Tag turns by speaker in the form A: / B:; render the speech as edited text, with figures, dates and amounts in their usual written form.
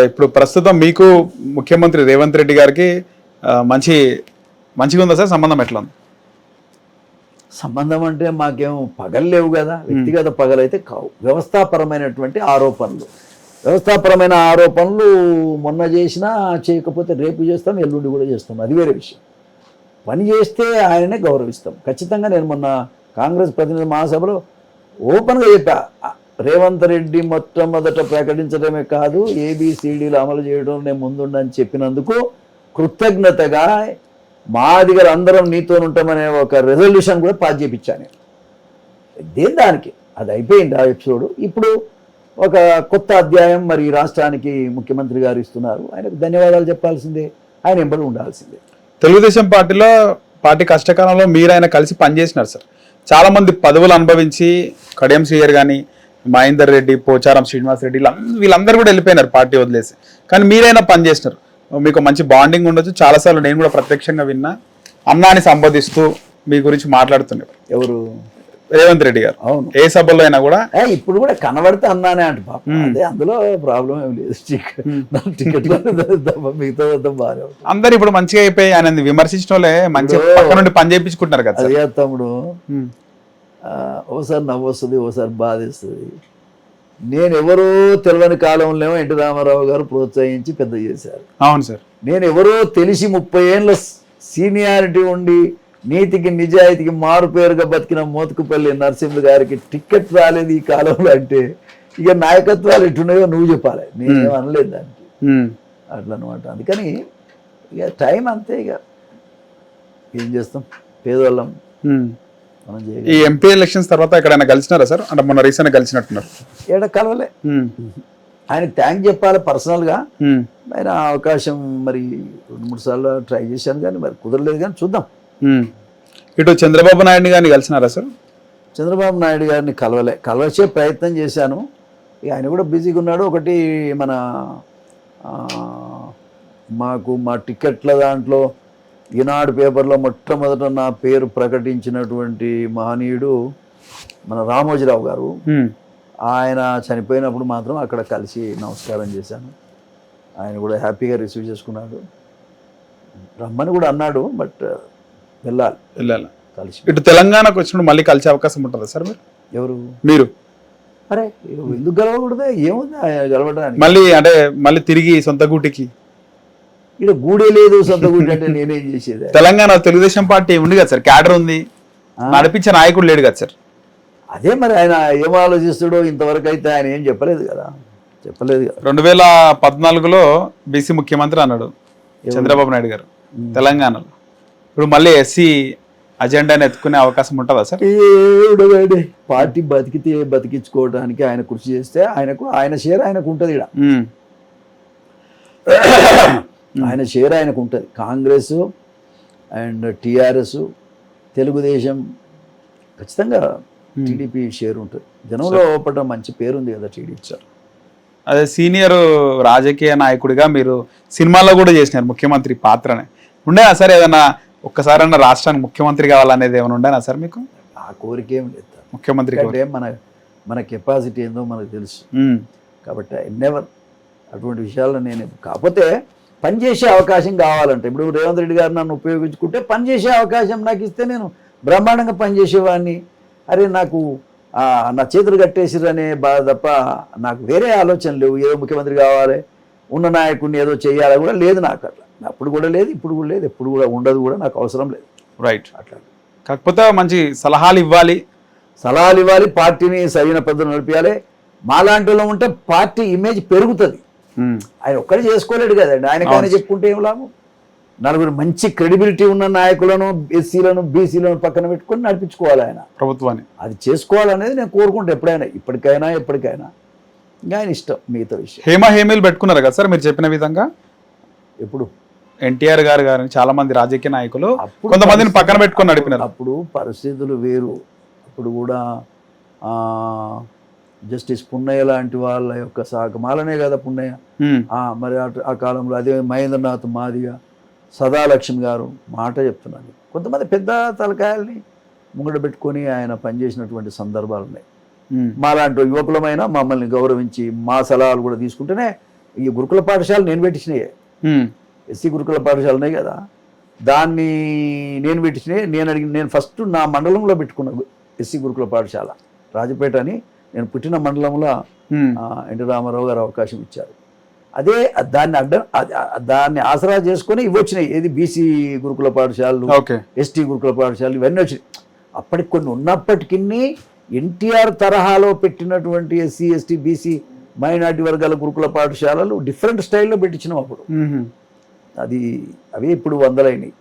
A: ఇప్పుడు ప్రస్తుతం మీకు ముఖ్యమంత్రి రేవంత్ రెడ్డి గారికి మంచిగా ఉందా సార్? సంబంధం ఎట్లా ఉంది?
B: సంబంధం అంటే మాకేం పగలు లేవు కదా, వ్యక్తిగత పగలైతే కావు. వ్యవస్థాపరమైనటువంటి ఆరోపణలు, వ్యవస్థాపరమైన ఆరోపణలు మొన్న చేసినా చేయకపోతే రేపు చేస్తాం, ఎల్లుండి కూడా చేస్తాం, అది వేరే విషయం. పని చేస్తే ఆయననే గౌరవిస్తాం ఖచ్చితంగా. నేను మొన్న కాంగ్రెస్ ప్రతినిధి మహాసభలో ఓపెన్గా చెప్పా, రేవంత్ రెడ్డి మొట్టమొదట ప్రకటించడమే కాదు ఏబిసిడీలు అమలు చేయడం నేను ముందుండని చెప్పినందుకు కృతజ్ఞతగా మాదిగలు అందరం నీతో ఉంటామనే ఒక రెజల్యూషన్ కూడా పాస్ చేయించాను. దేని దానికి అది అయిపోయింది ఆ ఎపిసోడ్. ఇప్పుడు ఒక కొత్త అధ్యాయం మరి ఈ రాష్ట్రానికి ముఖ్యమంత్రి గారు ఇస్తున్నారు, ఆయనకు ధన్యవాదాలు చెప్పాల్సిందే, ఆయన ఎంబడి ఉండాల్సిందే.
A: తెలుగుదేశం పార్టీ కష్టకాలంలో మీరు ఆయన కలిసి పనిచేసినారు సార్. చాలా మంది పదవులు అనుభవించి కడియం శ్రీయర్ కానీ, మహేందర్ రెడ్డి, పోచారం శ్రీనివాస్ రెడ్డి వీళ్ళందరూ కూడా వెళ్ళిపోయినారు పార్టీ వదిలేసి. కానీ మీరైనా పనిచేసినారు, మీకు మంచి బాండింగ్ ఉండొచ్చు. చాలాసార్లు నేను కూడా ప్రత్యక్షంగా విన్నా, అన్నాని సంబోధిస్తూ మీ గురించి మాట్లాడుతున్నారు.
B: ఎవరు?
A: రేవంత్ రెడ్డి గారు.
B: అవును,
A: ఏ సభలో అయినా కూడా
B: ఇప్పుడు కూడా కనబడితే అన్నానే అంట పాప. అదే అందులో ప్రాబ్లం ఏం లేదు. టికెట్ మిగతా బాగా
A: అందరు ఇప్పుడు మంచిగా అయిపోయి ఆయన విమర్శించడం వాళ్ళే మంచిగా పక్క నుండి పని చేయించుకుంటున్నారు కదా.
B: అదే తమ్ముడు, ఓసారి నవ్వు వస్తుంది, ఓసారి బాధేస్తుంది. నేను ఎవరో తెలియని కాలంలో ఎన్టీ రామారావు గారు ప్రోత్సహించి పెద్ద చేశారు.
A: అవును సార్.
B: నేను ఎవరో తెలిసి 30 ఏళ్ళ సీనియారిటీ ఉండి నీతికి నిజాయితీకి మారు పేరుగా బతికిన మోతుకుపల్లి నరసింహులు గారికి టికెట్ రాలేదు ఈ కాలంలో అంటే ఇక నాయకత్వాలు ఎట్టున్నాయో నువ్వు చెప్పాలి, నేనేం అనలేదు దానికి. అట్లా అనమాట. అందుకని ఇక టైం అంతే, ఇక ఏం చేస్తాం, పేదవాళ్ళం.
A: ఈ ఎంపీ ఎలక్షన్స్ తర్వాత ఎక్కడైనా కలిసినారా సార్? అంటే మొన్న రీసెంట్ కలిసినట్టున్నారు.
B: ఏడ కలవలే. ఆయనకు థ్యాంక్ చెప్పాలి పర్సనల్గా. ఆయన అవకాశం మరి 2-3 సార్లు ట్రై చేశాను కానీ మరి కుదరలేదు, కానీ చూద్దాం.
A: ఇటు చంద్రబాబు నాయుడు గారిని కలిసినారా సార్?
B: చంద్రబాబు నాయుడు గారిని కలవచ్చే ప్రయత్నం చేశాను. ఆయన కూడా బిజీగా ఉన్నాడు. ఒకటి మన మా టికెట్ల దాంట్లో ఈనాడు పేపర్లో మొట్టమొదట నా పేరు ప్రకటించినటువంటి మహనీయుడు మన రామోజీరావు గారు. ఆయన చనిపోయినప్పుడు మాత్రం అక్కడ కలిసి నమస్కారం చేశాను. ఆయన కూడా హ్యాపీగా రిసీవ్ చేసుకున్నాడు. రమ్మని కూడా అన్నాడు, బట్ వెళ్ళాలి కలిసి.
A: ఇటు తెలంగాణకు వచ్చినప్పుడు మళ్ళీ కలిసే అవకాశం ఉంటుందా సార్?
B: ఎవరు?
A: మీరు.
B: అరే ఎందుకు గెలవకూడదు, ఏముంది గెలవడానికి?
A: మళ్ళీ తిరిగి సొంత గూటికి.
B: ఇక్కడ గూడే లేదు, సొంత గూడి అంటే నేనేం చేసేది?
A: తెలంగాణ తెలుగుదేశం పార్టీ ఉంది కదా సార్, క్యాడర్ ఉంది, నడిపించే నాయకుడు లేడు కదా సార్.
B: అదే మరి ఆయన ఏం ఆలోచిస్తాడో ఇంతవరకు అయితే ఆయన ఏం చెప్పలేదు కదా.
A: 2014లో బీసీ ముఖ్యమంత్రి అన్నాడు చంద్రబాబు నాయుడు గారు తెలంగాణలో. ఇప్పుడు మళ్ళీ ఎస్సీ అజెండాని ఎత్తుకునే అవకాశం ఉంటుందా సార్?
B: పార్టీ బతికితే బతికించుకోవడానికి ఆయన కృషి చేస్తే ఆయన షేర్ ఆయనకు ఉంటుంది. ఇక్కడ ఆయన షేర్ ఆయనకు ఉంటుంది. కాంగ్రెస్ అండ్ టీఆర్ఎస్, తెలుగుదేశం, ఖచ్చితంగా టీడీపీ షేర్ ఉంటుంది. జనంలో పడ్డ మంచి పేరుంది కదా టీడీపీ సార్.
A: అదే సీనియర్ రాజకీయ నాయకుడిగా మీరు సినిమాల్లో కూడా చేసినారు ముఖ్యమంత్రి పాత్రనే. ఉండేనా సార్ ఏదైనా ఒక్కసారన్నా రాష్ట్రానికి ముఖ్యమంత్రి కావాలనేది ఏమైనా ఉండేనా సార్ మీకు?
B: ఆ కోరిక ఏం లేదు
A: ముఖ్యమంత్రి
B: అంటే మన కెపాసిటీ ఏందో మనకు తెలుసు కాబట్టి నెవర్ అటువంటి విషయాల్లో నేను. కాకపోతే పనిచేసే అవకాశం కావాలంటే ఇప్పుడు రేవంత్ రెడ్డి గారు నన్ను ఉపయోగించుకుంటే పనిచేసే అవకాశం నాకు ఇస్తే నేను బ్రహ్మాండంగా పనిచేసేవాడిని. అరే నాకు నా చేతులు కట్టేసిరనే బాధ తప్ప నాకు వేరే ఆలోచన లేవు. ఏదో ముఖ్యమంత్రి కావాలి, ఉన్న నాయకుడిని ఏదో చేయాలి కూడా లేదు నాకు. అట్లా అప్పుడు కూడా లేదు, ఇప్పుడు కూడా లేదు, ఎప్పుడు కూడా ఉండదు కూడా, నాకు అవసరం లేదు.
A: రైట్. అట్లా కాకపోతే మంచి సలహాలు ఇవ్వాలి,
B: పార్టీని సరైన పద్ధతిలో నడిపించాలి. మాలాంటి వాళ్ళు ఉంటే పార్టీ ఇమేజ్ పెరుగుతుంది. ఆయన ఒక్కడే చేసుకోలేడు కదండి, ఆయన చెప్పుకుంటే ఏం లాభం? నలుగురు మంచి క్రెడిబిలిటీ ఉన్న నాయకులను, ఎస్సీలను, బీసీలను పక్కన పెట్టుకొని నడిపించుకోవాలి ఆయన ప్రభుత్వాన్ని. అది చేసుకోవాలనేది నేను కోరుకుంటా ఎప్పుడైనా, ఇప్పటికైనా ఇంకా ఆయన ఇష్టం. మిగతా విషయం
A: హేమీలు పెట్టుకున్నారు కదా సార్ మీరు చెప్పిన విధంగా.
B: ఎప్పుడు
A: ఎన్టీఆర్ గారిని చాలా మంది రాజకీయ నాయకులు కొంతమందిని పక్కన పెట్టుకొని నడిపినారు.
B: అప్పుడు పరిస్థితులు వేరు. అప్పుడు కూడా జస్టిస్ పున్నయ్య లాంటి వాళ్ళ యొక్క సాగమాలనే కదా పున్నయ్య. మరి ఆ కాలంలో అదే మహేంద్రనాథ్ మాదిగ, సదాలక్ష్మి గారు మాట చెప్తున్నాను. కొంతమంది పెద్ద తలకాయల్ని ముంగడ పెట్టుకొని ఆయన పనిచేసినటువంటి సందర్భాలు ఉన్నాయి. మాలాంటి యువకులమైనా మమ్మల్ని గౌరవించి మా సలహాలు కూడా తీసుకుంటేనే ఈ గురుకుల పాఠశాల నేను పెట్టించినాయే,
A: ఉమ్,
B: ఎస్సీ గురుకుల పాఠశాల ఉన్నాయి కదా, దాన్ని నేను పెట్టించినాయి. నేను ఫస్ట్ నా మండలంలో పెట్టుకున్నా ఎస్సీ గురుకుల పాఠశాల రాజపేట అని. నేను పుట్టిన మండలంలో
A: ఉమ్,
B: ఎన్టీ రామారావు గారు అవకాశం ఇచ్చారు. అదే దాన్ని ఆసరా చేసుకొని ఇవి వచ్చినాయి. ఏది బీసీ గురుకుల పాఠశాలలు,
A: ఓకే,
B: ఎస్టీ గురుకుల పాఠశాలలు ఇవన్నీ వచ్చినాయి. అప్పటికి కొన్ని ఉన్నప్పటికీ ఎన్టీఆర్ తరహాలో పెట్టినటువంటి ఎస్సీ ఎస్టీ బీసీ మైనార్టీ వర్గాల గురుకుల పాఠశాలలు డిఫరెంట్ స్టైల్లో పెట్టించినాం అప్పుడు.
A: ఉమ్,
B: అవి ఇప్పుడు వందలైనవి.